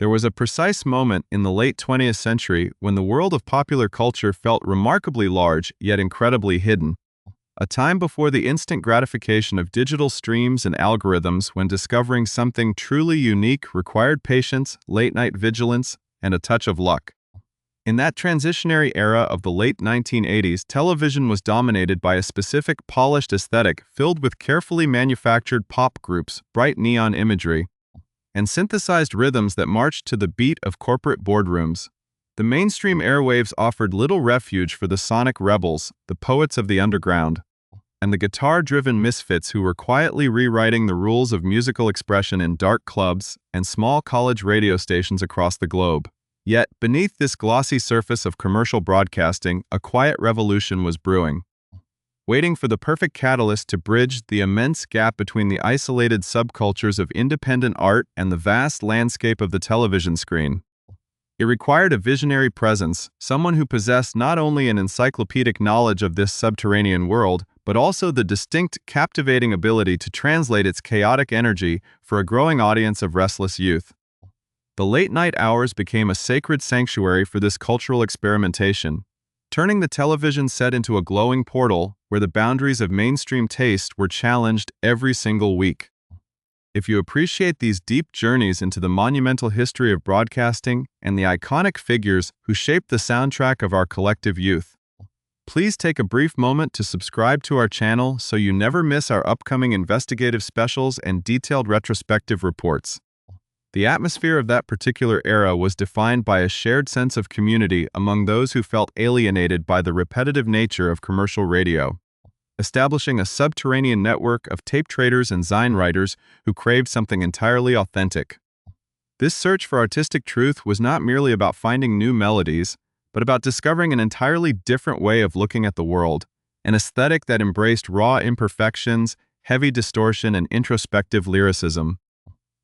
There was a precise moment in the late 20th century when the world of popular culture felt remarkably large yet incredibly hidden. A time before the instant gratification of digital streams and algorithms, when discovering something truly unique required patience, late-night vigilance, and a touch of luck. In that transitionary era of the late 1980s, television was dominated by a specific polished aesthetic filled with carefully manufactured pop groups, bright neon imagery, and synthesized rhythms that marched to the beat of corporate boardrooms. The mainstream airwaves offered little refuge for the sonic rebels, the poets of the underground, and the guitar-driven misfits who were quietly rewriting the rules of musical expression in dark clubs and small college radio stations across the globe. Yet, beneath this glossy surface of commercial broadcasting, a quiet revolution was brewing, waiting for the perfect catalyst to bridge the immense gap between the isolated subcultures of independent art and the vast landscape of the television screen. It required a visionary presence, someone who possessed not only an encyclopedic knowledge of this subterranean world, but also the distinct, captivating ability to translate its chaotic energy for a growing audience of restless youth. The late-night hours became a sacred sanctuary for this cultural experimentation, turning the television set into a glowing portal where the boundaries of mainstream taste were challenged every single week. If you appreciate these deep journeys into the monumental history of broadcasting and the iconic figures who shaped the soundtrack of our collective youth, please take a brief moment to subscribe to our channel so you never miss our upcoming investigative specials and detailed retrospective reports. The atmosphere of that particular era was defined by a shared sense of community among those who felt alienated by the repetitive nature of commercial radio, establishing a subterranean network of tape traders and zine writers who craved something entirely authentic. This search for artistic truth was not merely about finding new melodies, but about discovering an entirely different way of looking at the world, an aesthetic that embraced raw imperfections, heavy distortion, and introspective lyricism.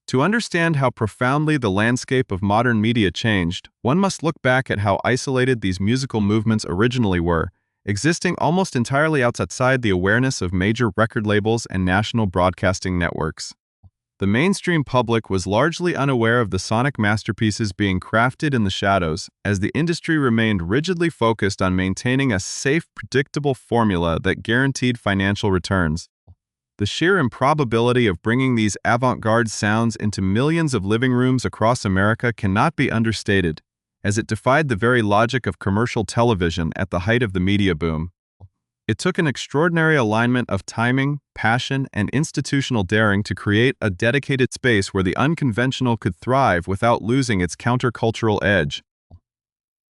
To understand how profoundly the landscape of modern media changed, one must look back at how isolated these musical movements originally were, existing almost entirely outside the awareness of major record labels and national broadcasting networks. The mainstream public was largely unaware of the sonic masterpieces being crafted in the shadows, as the industry remained rigidly focused on maintaining a safe, predictable formula that guaranteed financial returns. The sheer improbability of bringing these avant-garde sounds into millions of living rooms across America cannot be understated, as it defied the very logic of commercial television at the height of the media boom. It took an extraordinary alignment of timing, passion, and institutional daring to create a dedicated space where the unconventional could thrive without losing its countercultural edge.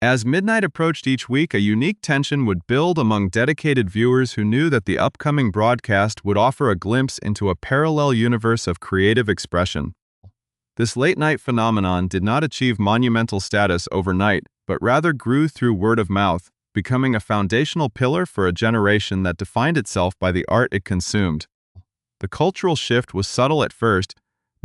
As midnight approached each week, a unique tension would build among dedicated viewers who knew that the upcoming broadcast would offer a glimpse into a parallel universe of creative expression. This late-night phenomenon did not achieve monumental status overnight, but rather grew through word of mouth, becoming a foundational pillar for a generation that defined itself by the art it consumed. The cultural shift was subtle at first,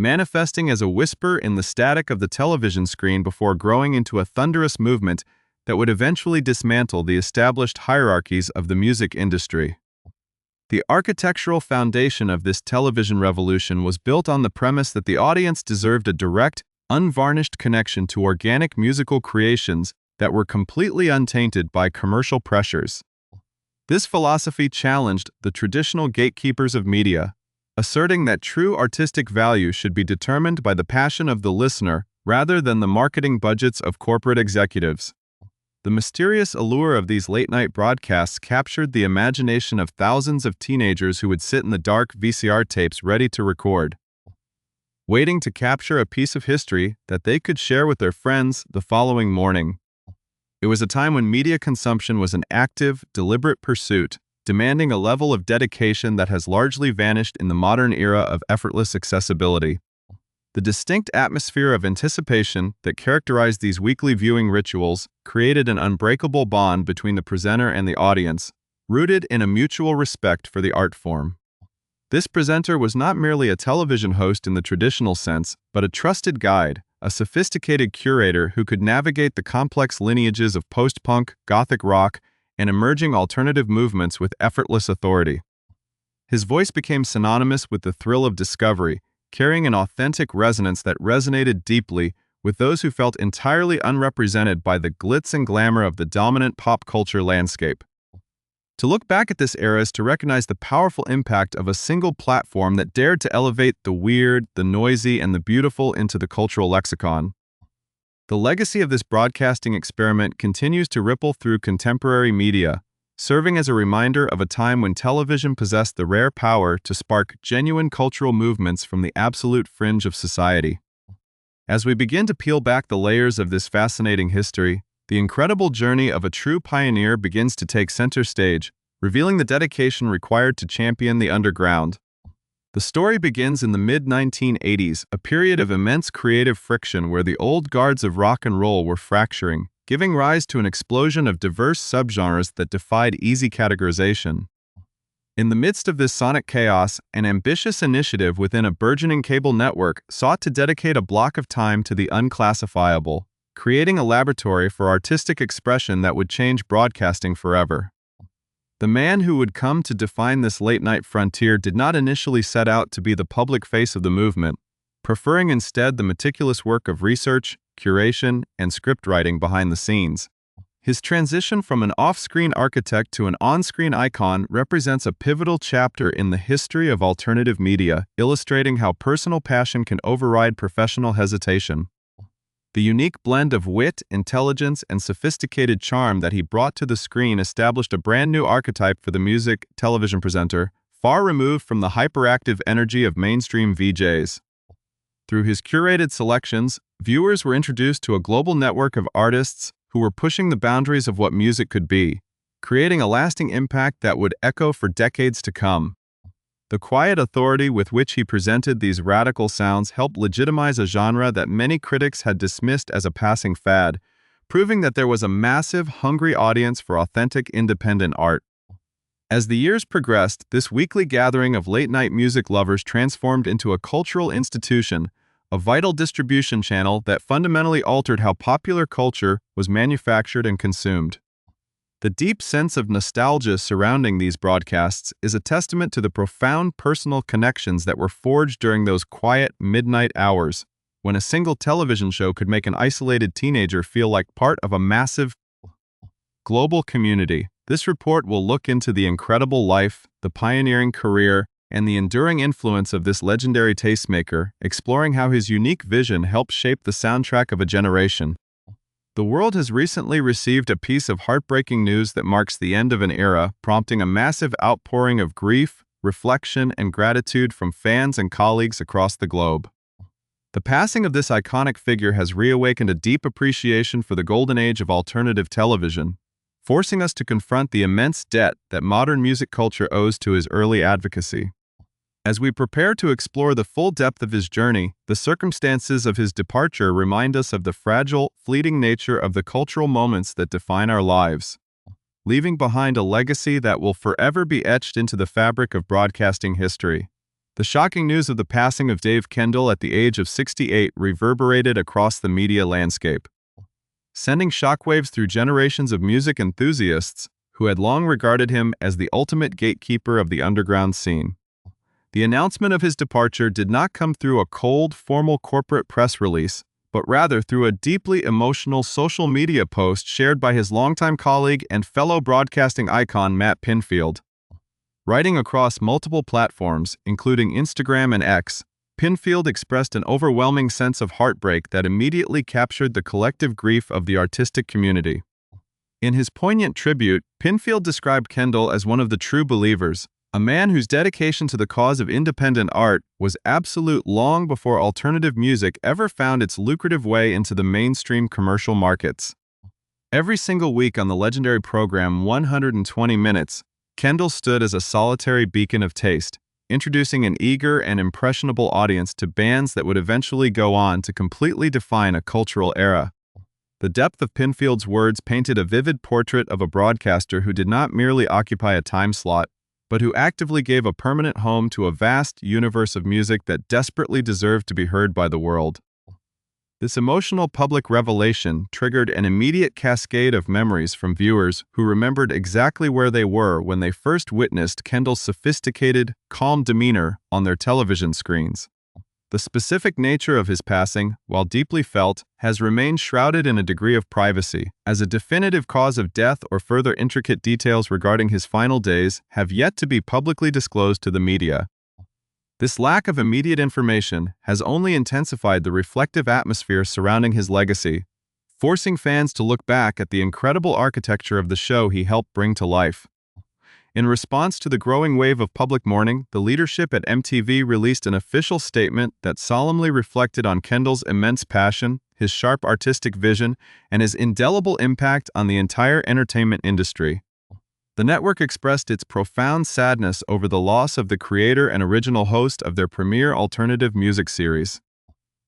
manifesting as a whisper in the static of the television screen before growing into a thunderous movement that would eventually dismantle the established hierarchies of the music industry. The architectural foundation of this television revolution was built on the premise that the audience deserved a direct, unvarnished connection to organic musical creations that were completely untainted by commercial pressures. This philosophy challenged the traditional gatekeepers of media, asserting that true artistic value should be determined by the passion of the listener rather than the marketing budgets of corporate executives. The mysterious allure of these late-night broadcasts captured the imagination of thousands of teenagers who would sit in the dark VCR tapes ready to record, waiting to capture a piece of history that they could share with their friends the following morning. It was a time when media consumption was an active, deliberate pursuit, demanding a level of dedication that has largely vanished in the modern era of effortless accessibility. The distinct atmosphere of anticipation that characterized these weekly viewing rituals created an unbreakable bond between the presenter and the audience, rooted in a mutual respect for the art form. This presenter was not merely a television host in the traditional sense, but a trusted guide, a sophisticated curator who could navigate the complex lineages of post-punk, gothic rock, and emerging alternative movements with effortless authority. His voice became synonymous with the thrill of discovery, carrying an authentic resonance that resonated deeply with those who felt entirely unrepresented by the glitz and glamour of the dominant pop culture landscape. To look back at this era is to recognize the powerful impact of a single platform that dared to elevate the weird, the noisy, and the beautiful into the cultural lexicon. The legacy of this broadcasting experiment continues to ripple through contemporary media, serving as a reminder of a time when television possessed the rare power to spark genuine cultural movements from the absolute fringe of society. As we begin to peel back the layers of this fascinating history, the incredible journey of a true pioneer begins to take center stage, revealing the dedication required to champion the underground. The story begins in the mid-1980s, a period of immense creative friction where the old guards of rock and roll were fracturing, giving rise to an explosion of diverse subgenres that defied easy categorization. In the midst of this sonic chaos, an ambitious initiative within a burgeoning cable network sought to dedicate a block of time to the unclassifiable, creating a laboratory for artistic expression that would change broadcasting forever. The man who would come to define this late-night frontier did not initially set out to be the public face of the movement, preferring instead the meticulous work of research, curation, and script writing behind the scenes. His transition from an off-screen architect to an on-screen icon represents a pivotal chapter in the history of alternative media, illustrating how personal passion can override professional hesitation. The unique blend of wit, intelligence, and sophisticated charm that he brought to the screen established a brand new archetype for the music television presenter, far removed from the hyperactive energy of mainstream VJs. Through his curated selections, viewers were introduced to a global network of artists who were pushing the boundaries of what music could be, creating a lasting impact that would echo for decades to come. The quiet authority with which he presented these radical sounds helped legitimize a genre that many critics had dismissed as a passing fad, proving that there was a massive, hungry audience for authentic, independent art. As the years progressed, this weekly gathering of late-night music lovers transformed into a cultural institution, a vital distribution channel that fundamentally altered how popular culture was manufactured and consumed. The deep sense of nostalgia surrounding these broadcasts is a testament to the profound personal connections that were forged during those quiet midnight hours, when a single television show could make an isolated teenager feel like part of a massive global community. This report will look into the incredible life, the pioneering career, and the enduring influence of this legendary tastemaker, exploring how his unique vision helped shape the soundtrack of a generation. The world has recently received a piece of heartbreaking news that marks the end of an era, prompting a massive outpouring of grief, reflection, and gratitude from fans and colleagues across the globe. The passing of this iconic figure has reawakened a deep appreciation for the golden age of alternative television, forcing us to confront the immense debt that modern music culture owes to his early advocacy. As we prepare to explore the full depth of his journey, the circumstances of his departure remind us of the fragile, fleeting nature of the cultural moments that define our lives, leaving behind a legacy that will forever be etched into the fabric of broadcasting history. The shocking news of the passing of Dave Kendall at the age of 68 reverberated across the media landscape, sending shockwaves through generations of music enthusiasts who had long regarded him as the ultimate gatekeeper of the underground scene. The announcement of his departure did not come through a cold, formal corporate press release, but rather through a deeply emotional social media post shared by his longtime colleague and fellow broadcasting icon Matt Pinfield. Writing across multiple platforms, including Instagram and X, Pinfield expressed an overwhelming sense of heartbreak that immediately captured the collective grief of the artistic community. In his poignant tribute, Pinfield described Kendall as one of the true believers, a man whose dedication to the cause of independent art was absolute long before alternative music ever found its lucrative way into the mainstream commercial markets. Every single week on the legendary program 120 Minutes, Kendall stood as a solitary beacon of taste, introducing an eager and impressionable audience to bands that would eventually go on to completely define a cultural era. The depth of Pinfield's words painted a vivid portrait of a broadcaster who did not merely occupy a time slot, but who actively gave a permanent home to a vast universe of music that desperately deserved to be heard by the world. This emotional public revelation triggered an immediate cascade of memories from viewers who remembered exactly where they were when they first witnessed Kendall's sophisticated, calm demeanor on their television screens. The specific nature of his passing, while deeply felt, has remained shrouded in a degree of privacy, as a definitive cause of death or further intricate details regarding his final days have yet to be publicly disclosed to the media. This lack of immediate information has only intensified the reflective atmosphere surrounding his legacy, forcing fans to look back at the incredible architecture of the show he helped bring to life. In response to the growing wave of public mourning, the leadership at MTV released an official statement that solemnly reflected on Kendall's immense passion, his sharp artistic vision, and his indelible impact on the entire entertainment industry. The network expressed its profound sadness over the loss of the creator and original host of their premier alternative music series,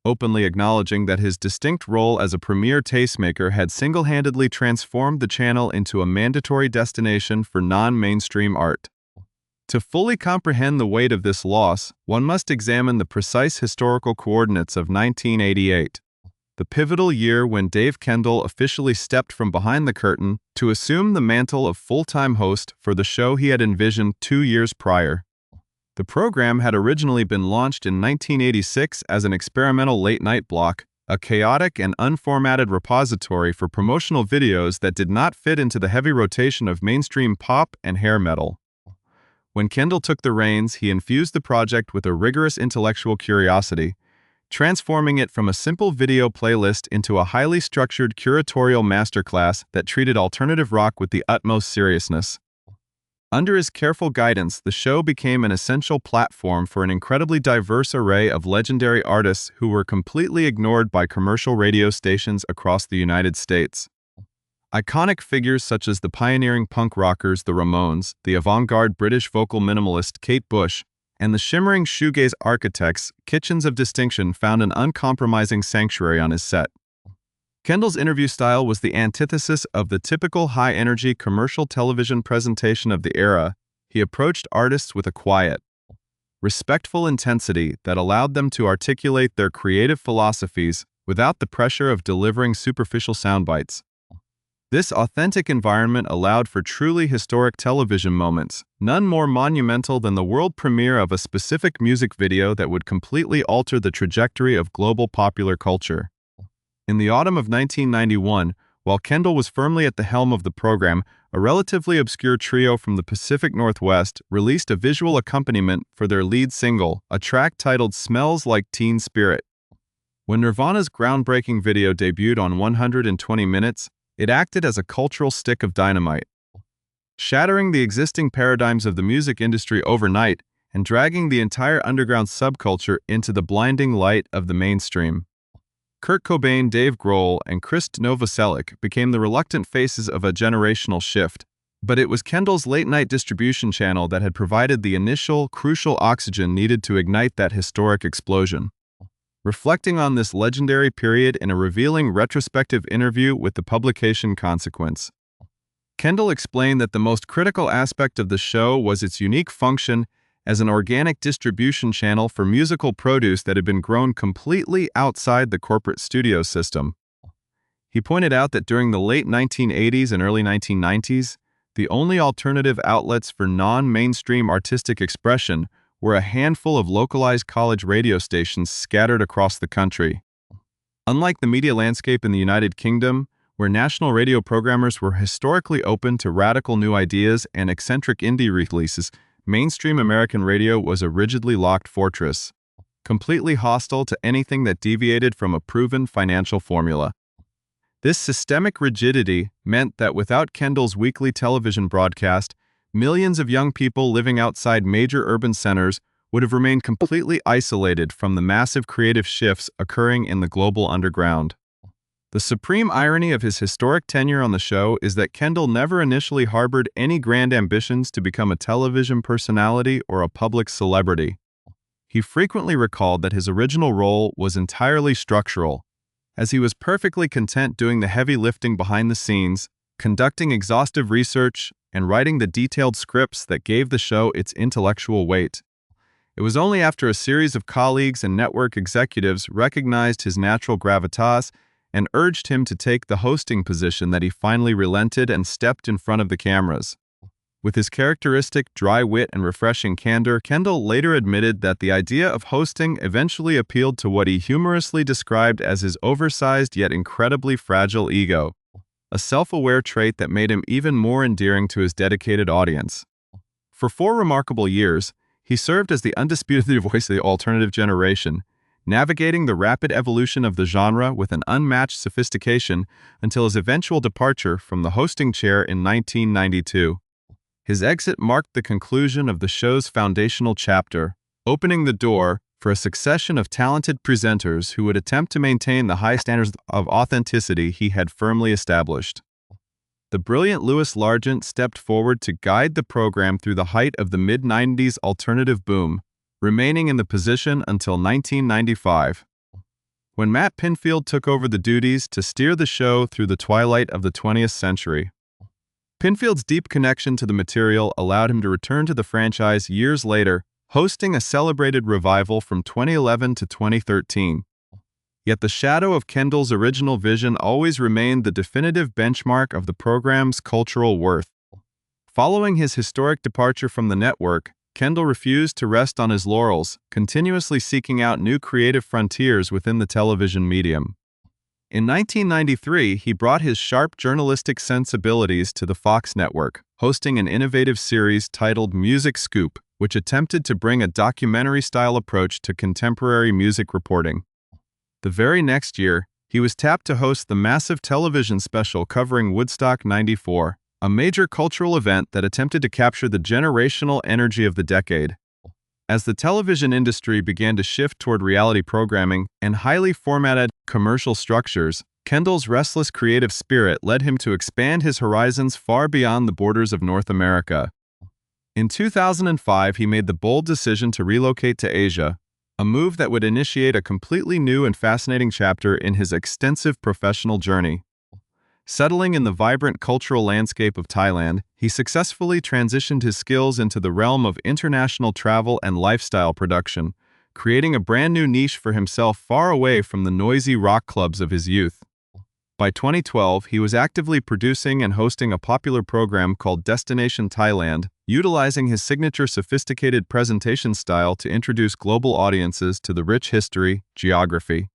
openly acknowledging that his distinct role as a premier tastemaker had single-handedly transformed the channel into a mandatory destination for non-mainstream art. To fully comprehend the weight of this loss, one must examine the precise historical coordinates of 1988, the pivotal year when Dave Kendall officially stepped from behind the curtain to assume the mantle of full-time host for the show he had envisioned 2 years prior. The program had originally been launched in 1986 as an experimental late-night block, a chaotic and unformatted repository for promotional videos that did not fit into the heavy rotation of mainstream pop and hair metal. When Kendall took the reins, he infused the project with a rigorous intellectual curiosity, transforming it from a simple video playlist into a highly structured curatorial masterclass that treated alternative rock with the utmost seriousness. Under his careful guidance, the show became an essential platform for an incredibly diverse array of legendary artists who were completely ignored by commercial radio stations across the United States. Iconic figures such as the pioneering punk rockers the Ramones, the avant-garde British vocal minimalist Kate Bush, and the shimmering shoegaze architects Kitchens of Distinction found an uncompromising sanctuary on his set. Kendall's interview style was the antithesis of the typical high-energy commercial television presentation of the era. He approached artists with a quiet, respectful intensity that allowed them to articulate their creative philosophies without the pressure of delivering superficial soundbites. This authentic environment allowed for truly historic television moments, none more monumental than the world premiere of a specific music video that would completely alter the trajectory of global popular culture. In the autumn of 1991, while Kendall was firmly at the helm of the program, a relatively obscure trio from the Pacific Northwest released a visual accompaniment for their lead single, a track titled Smells Like Teen Spirit. When Nirvana's groundbreaking video debuted on 120 Minutes, it acted as a cultural stick of dynamite, shattering the existing paradigms of the music industry overnight and dragging the entire underground subculture into the blinding light of the mainstream. Kurt Cobain, Dave Grohl, and Krist Novoselic became the reluctant faces of a generational shift, but it was Kendall's late-night distribution channel that had provided the initial, crucial oxygen needed to ignite that historic explosion. Reflecting on this legendary period in a revealing retrospective interview with the publication Consequence, Kendall explained that the most critical aspect of the show was its unique function as an organic distribution channel for musical produce that had been grown completely outside the corporate studio system. He pointed out that during the late 1980s and early 1990s, the only alternative outlets for non-mainstream artistic expression were a handful of localized college radio stations scattered across the country. Unlike the media landscape in the United Kingdom, where national radio programmers were historically open to radical new ideas and eccentric indie releases, mainstream American radio was a rigidly locked fortress, completely hostile to anything that deviated from a proven financial formula. This systemic rigidity meant that without Kendall's weekly television broadcast, millions of young people living outside major urban centers would have remained completely isolated from the massive creative shifts occurring in the global underground. The supreme irony of his historic tenure on the show is that Kendall never initially harbored any grand ambitions to become a television personality or a public celebrity. He frequently recalled that his original role was entirely structural, as he was perfectly content doing the heavy lifting behind the scenes, conducting exhaustive research, and writing the detailed scripts that gave the show its intellectual weight. It was only after a series of colleagues and network executives recognized his natural gravitas and urged him to take the hosting position that he finally relented and stepped in front of the cameras. With his characteristic dry wit and refreshing candor, Kendall later admitted that the idea of hosting eventually appealed to what he humorously described as his oversized yet incredibly fragile ego, a self-aware trait that made him even more endearing to his dedicated audience. For 4 remarkable years, he served as the undisputed voice of the alternative generation, navigating the rapid evolution of the genre with an unmatched sophistication until his eventual departure from the hosting chair in 1992. His exit marked the conclusion of the show's foundational chapter, opening the door for a succession of talented presenters who would attempt to maintain the high standards of authenticity he had firmly established. The brilliant Largent stepped forward to guide the program through the height of the mid-90s alternative boom, remaining in the position until 1995. When Matt Pinfield took over the duties to steer the show through the twilight of the 20th century. Pinfield's deep connection to the material allowed him to return to the franchise years later, hosting a celebrated revival from 2011 to 2013. Yet the shadow of Kendall's original vision always remained the definitive benchmark of the program's cultural worth. Following his historic departure from the network, Kendall refused to rest on his laurels, continuously seeking out new creative frontiers within the television medium. In 1993, he brought his sharp journalistic sensibilities to the Fox network, hosting an innovative series titled Music Scoop, which attempted to bring a documentary-style approach to contemporary music reporting. The very next year, he was tapped to host the massive television special covering Woodstock '94, a major cultural event that attempted to capture the generational energy of the decade. As the television industry began to shift toward reality programming and highly formatted commercial structures, Kendall's restless creative spirit led him to expand his horizons far beyond the borders of North America. In 2005, he made the bold decision to relocate to Asia, a move that would initiate a completely new and fascinating chapter in his extensive professional journey. Settling in the vibrant cultural landscape of Thailand, he successfully transitioned his skills into the realm of international travel and lifestyle production, creating a brand new niche for himself far away from the noisy rock clubs of his youth. By 2012, he was actively producing and hosting a popular program called Destination Thailand, utilizing his signature sophisticated presentation style to introduce global audiences to the rich history, geography,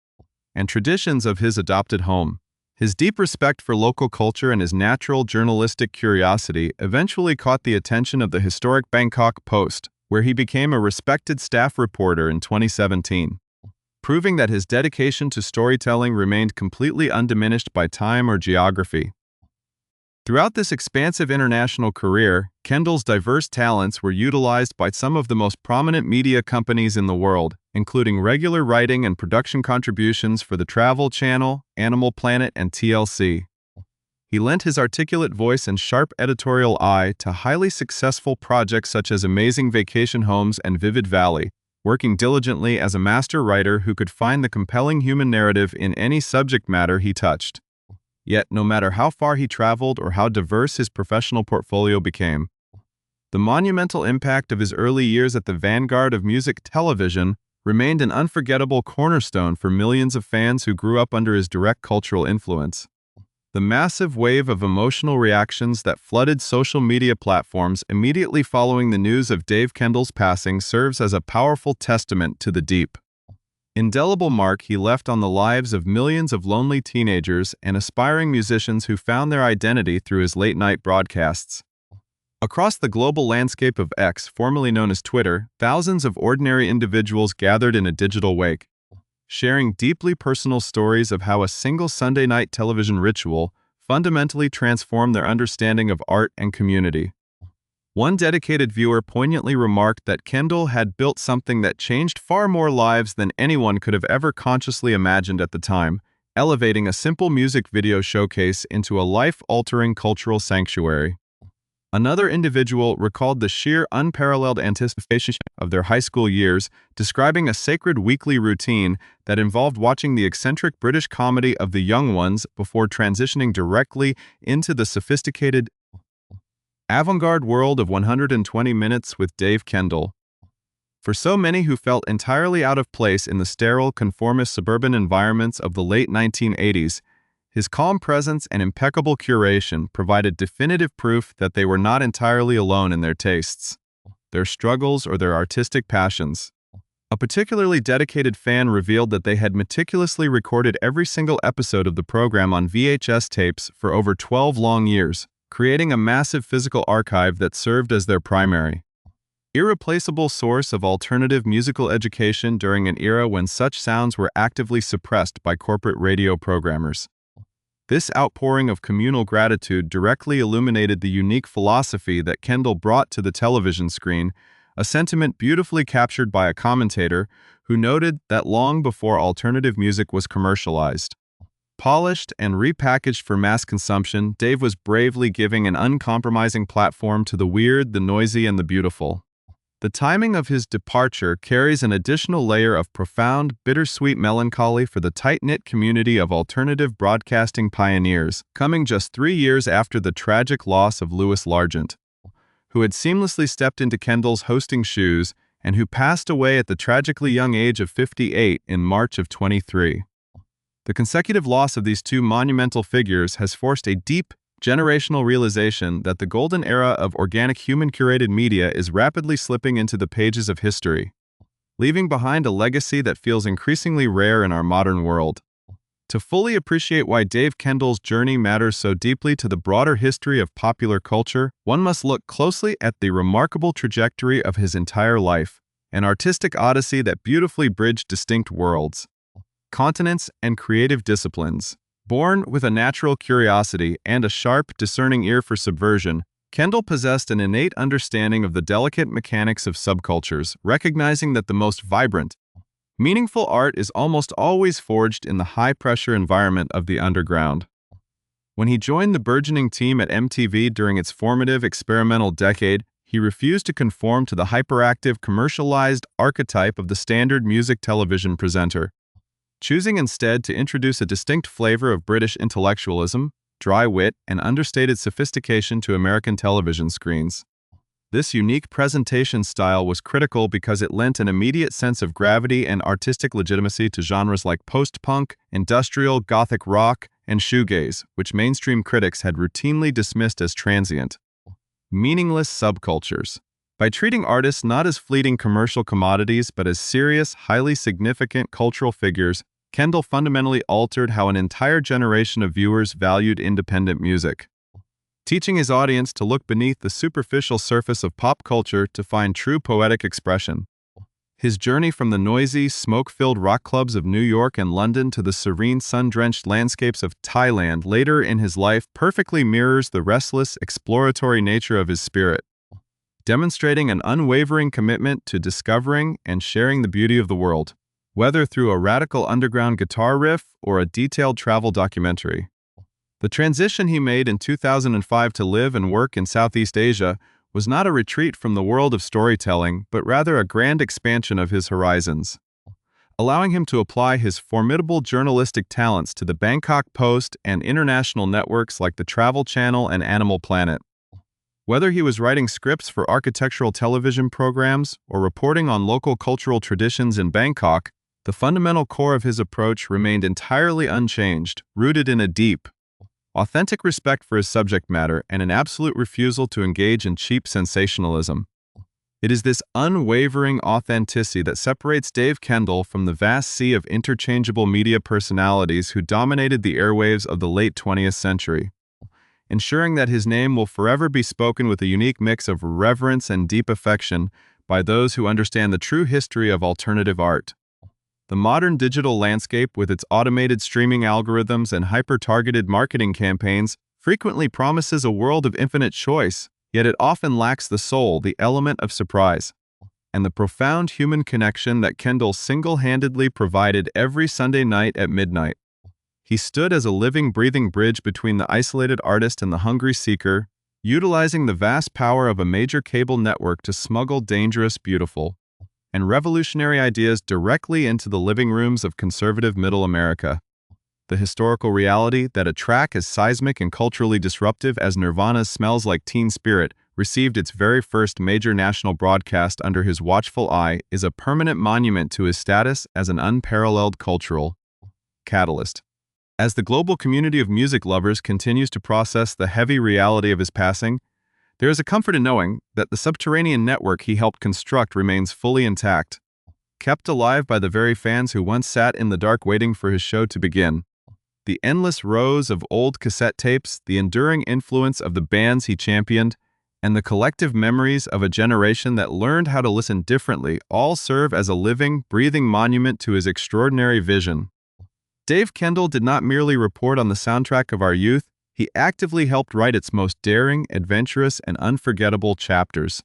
and traditions of his adopted home. His deep respect for local culture and his natural journalistic curiosity eventually caught the attention of the historic Bangkok Post, where he became a respected staff reporter in 2017, proving that his dedication to storytelling remained completely undiminished by time or geography. Throughout this expansive international career, Kendall's diverse talents were utilized by some of the most prominent media companies in the world, including regular writing and production contributions for the Travel Channel, Animal Planet, and TLC. He lent his articulate voice and sharp editorial eye to highly successful projects such as Amazing Vacation Homes and Vivid Valley, working diligently as a master writer who could find the compelling human narrative in any subject matter he touched. Yet, no matter how far he traveled or how diverse his professional portfolio became, the monumental impact of his early years at the vanguard of music television remained an unforgettable cornerstone for millions of fans who grew up under his direct cultural influence. The massive wave of emotional reactions that flooded social media platforms immediately following the news of Dave Kendall's passing serves as a powerful testament to the deep, indelible mark he left on the lives of millions of lonely teenagers and aspiring musicians who found their identity through his late-night broadcasts. Across the global landscape of X, formerly known as Twitter, thousands of ordinary individuals gathered in a digital wake, sharing deeply personal stories of how a single Sunday night television ritual fundamentally transformed their understanding of art and community. One dedicated viewer poignantly remarked that Kendall had built something that changed far more lives than anyone could have ever consciously imagined at the time, elevating a simple music video showcase into a life-altering cultural sanctuary. Another individual recalled the sheer unparalleled anticipation of their high school years, describing a sacred weekly routine that involved watching the eccentric British comedy of The Young Ones before transitioning directly into the sophisticated avant-garde world of 120 Minutes with Dave Kendall. For so many who felt entirely out of place in the sterile, conformist suburban environments of the late 1980s, His calm presence and impeccable curation provided definitive proof that they were not entirely alone in their tastes, their struggles, or their artistic passions. A particularly dedicated fan revealed that they had meticulously recorded every single episode of the program on VHS tapes for over 12 long years, creating a massive physical archive that served as their primary, irreplaceable source of alternative musical education during an era when such sounds were actively suppressed by corporate radio programmers. This outpouring of communal gratitude directly illuminated the unique philosophy that Kendall brought to the television screen, a sentiment beautifully captured by a commentator who noted that long before alternative music was commercialized, polished and repackaged for mass consumption, Dave was bravely giving an uncompromising platform to the weird, the noisy, and the beautiful. The timing of his departure carries an additional layer of profound, bittersweet melancholy for the tight-knit community of alternative broadcasting pioneers, coming just 3 years after the tragic loss of Largent, who had seamlessly stepped into Kendall's hosting shoes and who passed away at the tragically young age of 58 in March of 23. The consecutive loss of these two monumental figures has forced a deep, generational realization that the golden era of organic human-curated media is rapidly slipping into the pages of history, leaving behind a legacy that feels increasingly rare in our modern world. To fully appreciate why Dave Kendall's journey matters so deeply to the broader history of popular culture, one must look closely at the remarkable trajectory of his entire life, an artistic odyssey that beautifully bridged distinct worlds, continents, and creative disciplines. Born with a natural curiosity and a sharp, discerning ear for subversion, Kendall possessed an innate understanding of the delicate mechanics of subcultures, recognizing that the most vibrant, meaningful art is almost always forged in the high-pressure environment of the underground. When he joined the burgeoning team at MTV during its formative experimental decade, he refused to conform to the hyperactive, commercialized archetype of the standard music television presenter, choosing instead to introduce a distinct flavor of British intellectualism, dry wit, and understated sophistication to American television screens. This unique presentation style was critical because it lent an immediate sense of gravity and artistic legitimacy to genres like post-punk, industrial, gothic rock, and shoegaze, which mainstream critics had routinely dismissed as transient, meaningless subcultures. By treating artists not as fleeting commercial commodities but as serious, highly significant cultural figures, Kendall fundamentally altered how an entire generation of viewers valued independent music, teaching his audience to look beneath the superficial surface of pop culture to find true poetic expression. His journey from the noisy, smoke-filled rock clubs of New York and London to the serene, sun-drenched landscapes of Thailand later in his life perfectly mirrors the restless, exploratory nature of his spirit, demonstrating an unwavering commitment to discovering and sharing the beauty of the world, whether through a radical underground guitar riff or a detailed travel documentary. The transition he made in 2005 to live and work in Southeast Asia was not a retreat from the world of storytelling, but rather a grand expansion of his horizons, allowing him to apply his formidable journalistic talents to the Bangkok Post and international networks like the Travel Channel and Animal Planet. Whether he was writing scripts for architectural television programs or reporting on local cultural traditions in Bangkok, the fundamental core of his approach remained entirely unchanged, rooted in a deep, authentic respect for his subject matter and an absolute refusal to engage in cheap sensationalism. It is this unwavering authenticity that separates Dave Kendall from the vast sea of interchangeable media personalities who dominated the airwaves of the late 20th century, ensuring that his name will forever be spoken with a unique mix of reverence and deep affection by those who understand the true history of alternative art. The modern digital landscape, with its automated streaming algorithms and hyper-targeted marketing campaigns, frequently promises a world of infinite choice, yet it often lacks the soul, the element of surprise, and the profound human connection that Kendall single-handedly provided every Sunday night at midnight. He stood as a living, breathing bridge between the isolated artist and the hungry seeker, utilizing the vast power of a major cable network to smuggle dangerous, beautiful, and revolutionary ideas directly into the living rooms of conservative Middle America. The historical reality that a track as seismic and culturally disruptive as Nirvana's Smells Like Teen Spirit received its very first major national broadcast under his watchful eye is a permanent monument to his status as an unparalleled cultural catalyst. As the global community of music lovers continues to process the heavy reality of his passing, there is a comfort in knowing that the subterranean network he helped construct remains fully intact, kept alive by the very fans who once sat in the dark waiting for his show to begin. The endless rows of old cassette tapes, the enduring influence of the bands he championed, and the collective memories of a generation that learned how to listen differently all serve as a living, breathing monument to his extraordinary vision. Dave Kendall did not merely report on the soundtrack of our youth, he actively helped write its most daring, adventurous, and unforgettable chapters,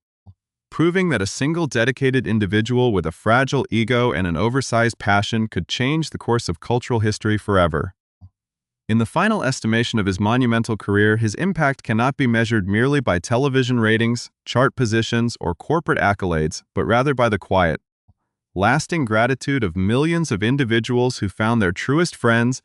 proving that a single dedicated individual with a fragile ego and an oversized passion could change the course of cultural history forever. In the final estimation of his monumental career, his impact cannot be measured merely by television ratings, chart positions, or corporate accolades, but rather by the quiet, lasting gratitude of millions of individuals who found their truest friends